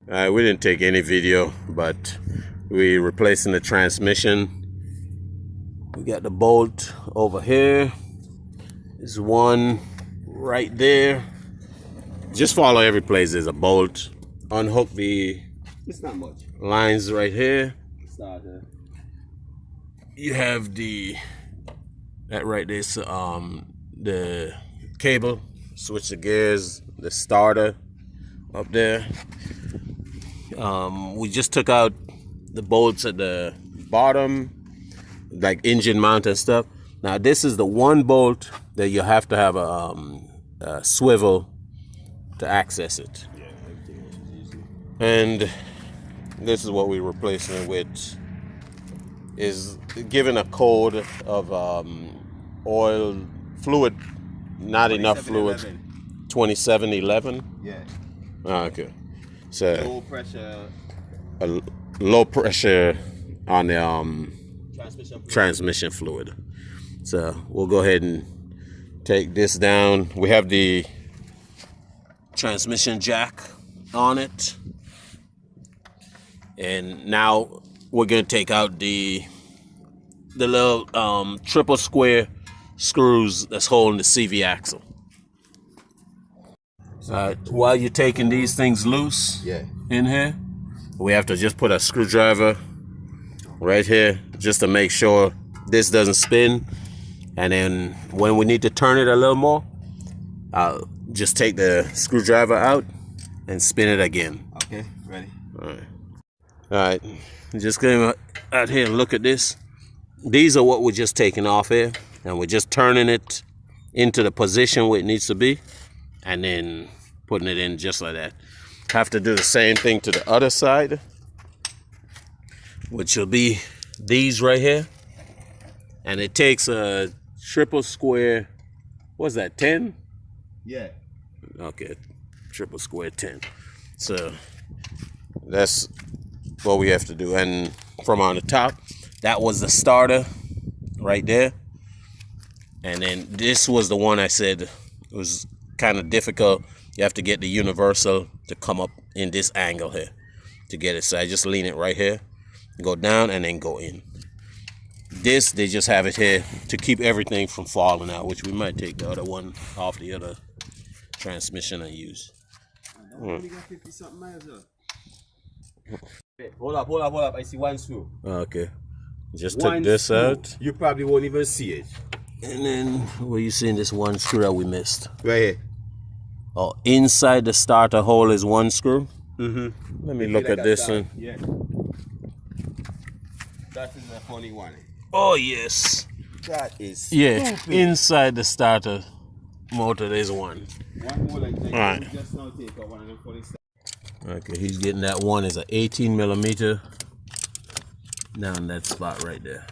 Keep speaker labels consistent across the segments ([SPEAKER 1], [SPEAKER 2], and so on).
[SPEAKER 1] We didn't take any video, but we replacing the transmission. We got the bolt over here. There's one right there. Just follow every place there's a bolt. Unhook the
[SPEAKER 2] It's not much.
[SPEAKER 1] lines right here.
[SPEAKER 2] Starter.
[SPEAKER 1] You have that right there's the cable, switch the gears, the starter up there. We just took out the bolts at the bottom, like engine mount and stuff. Now this is the one bolt that you have to have a swivel to access it. And this is what we're replacing it with. Is given a code of oil fluid, not enough fluid. 2711.
[SPEAKER 2] Yeah.
[SPEAKER 1] Okay. So
[SPEAKER 2] Low pressure.
[SPEAKER 1] a low pressure on the transmission fluid. So we'll go ahead and take this down. We have the transmission jack on it, and now we're gonna take out the little triple square screws that's holding the CV axle. While you're taking these things loose in here, we have to just put a screwdriver right here just to make sure this doesn't spin. And then when we need to turn it a little more, I'll just take the screwdriver out and spin it again.
[SPEAKER 2] Okay, ready.
[SPEAKER 1] All right. Just going out here and look at this. These are what we're just taking off here, and we're just turning it into the position where it needs to be, and then putting it in just like that. Have to do the same thing to the other side, which will be these right here. And it takes a triple square, what's that, 10?
[SPEAKER 2] Yeah.
[SPEAKER 1] Okay, triple square 10. So that's what we have to do. And from on the top, that was the starter right there. And then this was the one I said it was kind of difficult. You have to get the universal to come up in this angle here to get it. So I just lean it right here, go down, and then go in. This, they just have it here to keep everything from falling out, which we might take the other one off the other transmission and use.
[SPEAKER 2] Only got 50 something miles though. Hold up. I see one screw.
[SPEAKER 1] Okay. Just took this out.
[SPEAKER 2] You probably won't even see it.
[SPEAKER 1] And then, where you seeing this one screw that we missed?
[SPEAKER 2] Right here.
[SPEAKER 1] Oh, inside the starter hole is one screw?
[SPEAKER 2] Mm-hmm.
[SPEAKER 1] Let me look at this one.
[SPEAKER 2] Yeah. That is a funny one.
[SPEAKER 1] Oh, yes.
[SPEAKER 2] That is
[SPEAKER 1] stupid. Inside the starter motor there's one.
[SPEAKER 2] One more like that.
[SPEAKER 1] Right.
[SPEAKER 2] Just now take out one of them funny stuff.
[SPEAKER 1] Okay, he's getting that one is an 18 millimeter down that spot right there.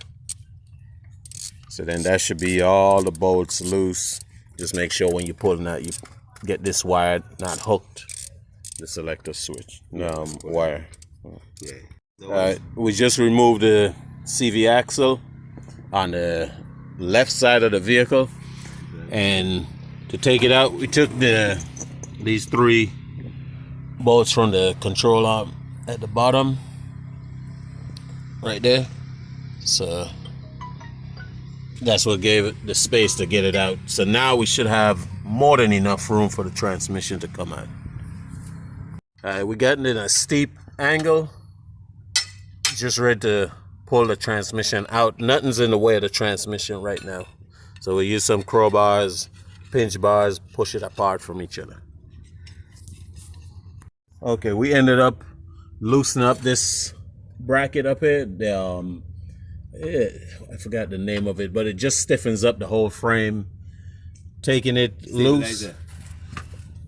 [SPEAKER 1] So then that should be all the bolts loose. Just make sure when you're pulling out, you get this wire not hooked, the selector switch wire. Yeah. We just removed the CV axle on the left side of the vehicle, and to take it out, we took these 3 bolts from the control arm at the bottom right there. So that's what gave it the space to get it out. So now we should have more than enough room for the transmission to come out. All right, we got it in a steep angle, just ready to pull the transmission out. Nothing's in the way of the transmission right now, so we use some crowbars, pinch bars, push it apart from each other. Okay, we ended up loosening up this bracket up here. I forgot the name of it, but it just stiffens up the whole frame, taking it loose.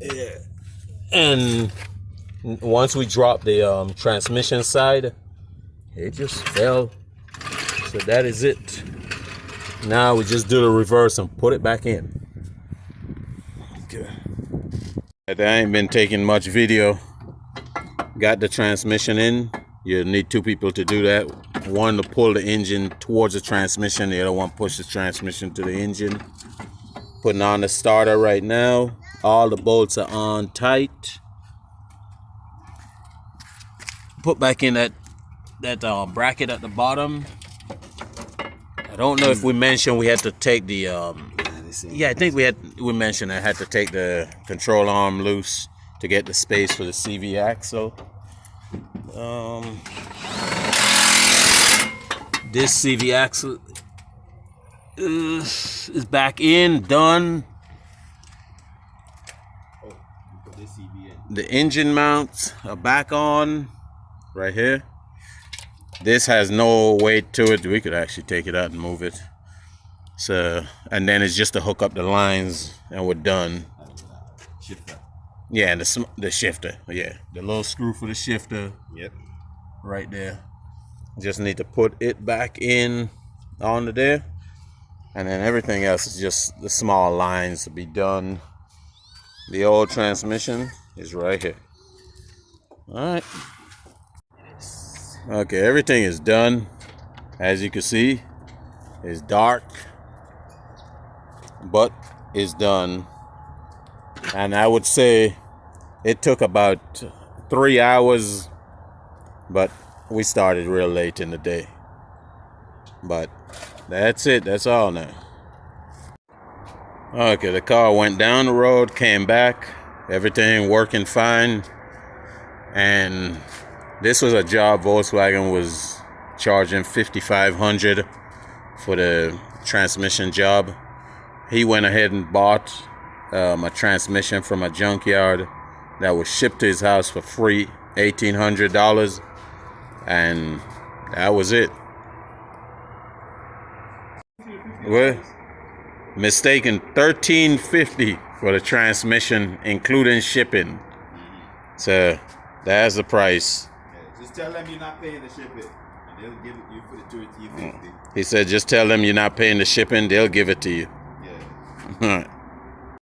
[SPEAKER 1] Yeah. And once we drop the transmission side, it just fell. So that is it. Now we just do the reverse and put it back in. Okay. I ain't been taking much video. Got the transmission in. You need 2 people to do that. One to pull the engine towards the transmission, the other one push the transmission to the engine. Putting on the starter right now. All the bolts are on tight. put back in that bracket at the bottom. I don't know if we mentioned we had to take the yeah, I think we mentioned I had to take the control arm loose to get the space for the CV axle. This CV axle is back in, done. The engine mounts are back on right here. This has no weight to it. We could actually take it out and move it. So, and then it's just to hook up the lines and we're done.
[SPEAKER 2] Shifter.
[SPEAKER 1] Yeah, and the shifter. Yeah, the little screw for the shifter.
[SPEAKER 2] Yep.
[SPEAKER 1] Right there. Just need to put it back in onto there. And then everything else is just the small lines to be done. The old transmission is right here. All right. Okay, everything is done. As you can see, it's dark, but it's done. And I would say it took about 3 hours, but we started real late in the day. But that's it. That's all now. Okay, the car went down the road, came back, everything working fine. And this was a job Volkswagen was charging $5,500 for the transmission job. He went ahead and bought a transmission from a junkyard that was shipped to his house for free, $1,800, and that was it. Well, mistaken, $1,350 for the transmission, including shipping. So that's the price.
[SPEAKER 2] Yeah, just tell them you're not paying the shipping, and they'll give it you for the $2,350.
[SPEAKER 1] He said, just tell them you're not paying the shipping, they'll give it to you.
[SPEAKER 2] Yeah.
[SPEAKER 1] All right.